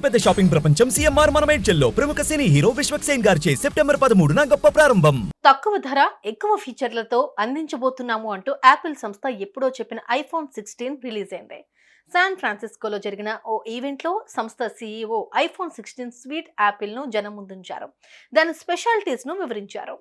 అతిపెద్ద షాపింగ్ ప్రపంచం సిఎంఆర్ మనమేడ్చల్లో ప్రముఖ సినీ హీరో విశ్వక్ సేన్ గారిచే సెప్టెంబర్ 13న గొప్ప ప్రారంభం. తక్కువ ధర ఎక్కువ ఫీచర్లతో అందించబోతున్నాము అంటూ యాపిల్ సంస్థ ఎప్పుడో చెప్పిన ఐఫోన్ 16 రిలీజ్ అయింది. శాన్ ఫ్రాన్సిస్కోలో జరిగిన ఓ ఈవెంట్లో సంస్థ సీఈఓ ఐఫోన్ 16 స్వీట్ యాపిల్ ను జనం ముందుంచారు. దాని స్పెషాలిటీస్ ను వివరించారు.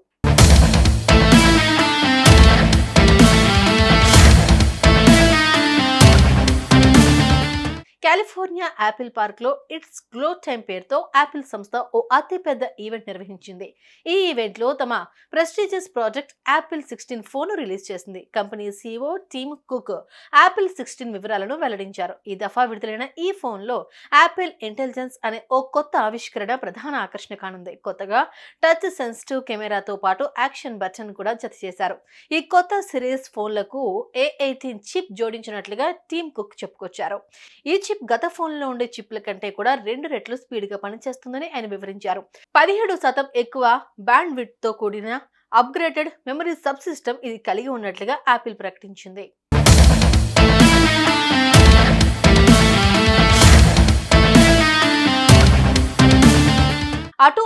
కాలిఫోర్నియా యాపిల్ పార్క్ లో ఇట్స్ గ్లో టైమ్ పేరుతో యాపిల్ సంస్థ ఓ అతిపెద్ద ఈవెంట్ నిర్వహించింది. ఈ ఈవెంట్ లో తమ ప్రెస్టీజియస్ ప్రాజెక్ట్ యాపిల్ 16 ఫోన్ ను రిలీజ్ చేసింది. Company CEO Tim Cook Apple 16 వివరాలను వెల్లడించారు. ఈ దఫా విడుదలైన ఈ ఫోన్ లో యాపిల్ ఇంటెలిజెన్స్ అనే ఓ కొత్త ఆవిష్కరణ ప్రధాన ఆకర్షణ కానుంది. కొత్తగా టచ్ సెన్సిటివ్ కెమెరాతో పాటు యాక్షన్ బటన్ కూడా జత చేశారు. ఈ కొత్త సిరీస్ ఫోన్లకు A18 చిప్ జోడించినట్లుగా టిమ్ కుక్ చెప్పుకొచ్చారు. ఈ చిప్ గత ఫోన్లో ఉండే చిప్ల కంటే కూడా 2 రెట్లు స్పీడ్ గా పనిచేస్తుందని ఆయన వివరించారు. 17% ఎక్కువ బ్యాండ్ విడ్త్ తో కూడిన అప్గ్రేడెడ్ మెమరీ సబ్ సిస్టమ్ ఇది కలిగి ఉన్నట్లుగా యాపిల్ ప్రకటించింది.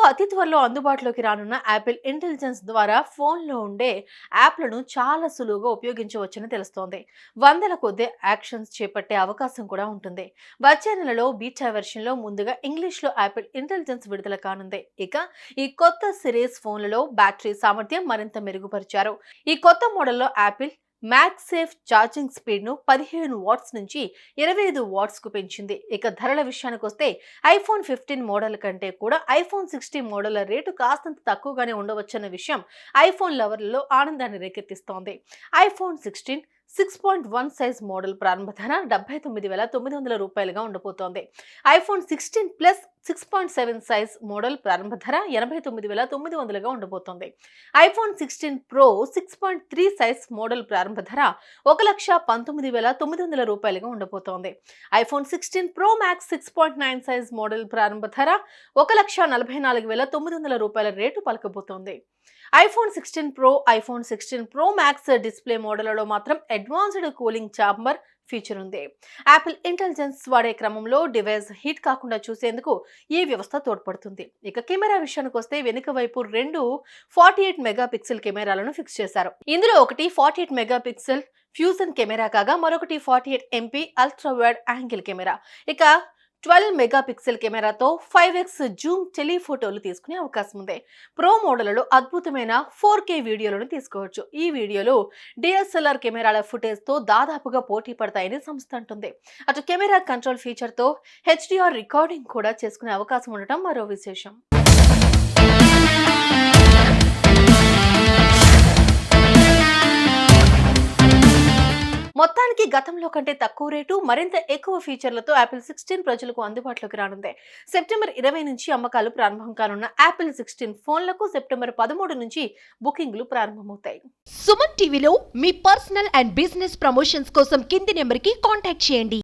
అతి త్వరలో అందుబాటులోకి రానున్న యాపిల్ ఇంటెలిజెన్స్ ద్వారా ఫోన్లో ఉండే యాప్లను చాలా సులువుగా ఉపయోగించవచ్చని తెలుస్తోంది. వందల కొద్ది యాక్షన్స్ చేపట్టే అవకాశం కూడా ఉంటుంది. వచ్చే నెలలో బీటా వెర్షన్లో ముందుగా ఇంగ్లీష్లో యాపిల్ ఇంటెలిజెన్స్ విడుదల కానుంది. ఇక ఈ కొత్త సిరీస్ ఫోన్లలో బ్యాటరీ సామర్థ్యం మరింత మెరుగుపరిచారు. ఈ కొత్త మోడల్లో యాపిల్ మ్యాగ్సేఫ్ ఛార్జింగ్ స్పీడ్ ను 15 వాట్స్ నుంచి 25 వాట్స్ కు పెంచింది. ఇక ధరల విషయానికి వస్తే ఐఫోన్ 15 మోడల్ కంటే కూడా ఐఫోన్ 16 మోడల్ రేటు కాస్తంత తక్కువగానే ఉండవచ్చన్న విషయం ఐఫోన్ లవర్లలో ఆనందాన్ని రేకెత్తిస్తోంది. ఐఫోన్ 16 6.1 సైజ్ మోడల్ ప్రారంభ ధర 79,900 రూపాయలుగా ఉండబోతోంది. ఐఫోన్ 16 ప్లస్ 6.7 సైజ్ మోడల్ ప్రారంభ ధర 89,900గా ఉండబోతోంది. ఐఫోన్ 16 ప్రో 6.3 సైజ్ మోడల్ ప్రారంభ ధర 1,19,900 రూపాయలుగా ఉండబోతోంది. IPhone 16 pro max 6.9 size model ప్రారంభ ధర 1,44,900 రూపాయల రేటు పలకబోతోంది. IPhone 16 pro, iPhone 16 pro max display మోడళ్లలో మాత్రం అడ్వాన్స్డ్ కూలింగ్ ఛాంబర్ ఫీచర్ ఉంది. యాపిల్ ఇంటెలిజెన్స్ వాడే క్రమంలో డివైస్ హీట్ కాకుండా చూసేందుకు ఈ వ్యవస్థ తోడ్పడుతుంది. ఇక కెమెరా విషయానికి వస్తే వెనుక వైపు 2 48 మెగాపిక్సెల్ కెమెరాలను ఫిక్స్ చేశారు. ఇందులో ఒకటి 48 మెగాపిక్సెల్ ఫ్యూజన్ కెమెరా కాగా మరొకటి 48 MP ultra wide angle camera. ఇక 12 మెగాపిక్సెల్ కెమెరాతో 5x జూమ్ టెలిఫోటోలు తీసుకునే అవకాశం ఉంది. ప్రో మోడల్లో అద్భుతమైన 4K వీడియోలను తీసుకోవచ్చు. ఈ వీడియోలు DSLR కెమెరాల ఫుటేజ్ తో దాదాపుగా పోటీ పడతాయని సంస్థ అంటుంది. అటు కెమెరా కంట్రోల్ ఫీచర్ తో HDR రికార్డింగ్ కూడా చేసుకునే అవకాశం ఉండటం మరో విశేషం. మొత్తానికి గతంలో కంటే తక్కువ రేటు మరింత ఎక్కువ ఫీచర్లతో యాపిల్ 16 ప్రజలకు అందుబాటులోకి రానుంది. సెప్టెంబర్ 20 నుంచి అమ్మకాలు ప్రారంభం కానున్న యాపిల్ 16 ఫోన్లకు సెప్టెంబర్ 13 నుంచి బుకింగ్లు ప్రారంభమవుతాయి. సుమన్ టీవీలో మీ పర్సనల్ అండ్ బిజినెస్ ప్రమోషన్స్ కోసం కింది నెంబర్కి కాంటాక్ట్ చేయండి.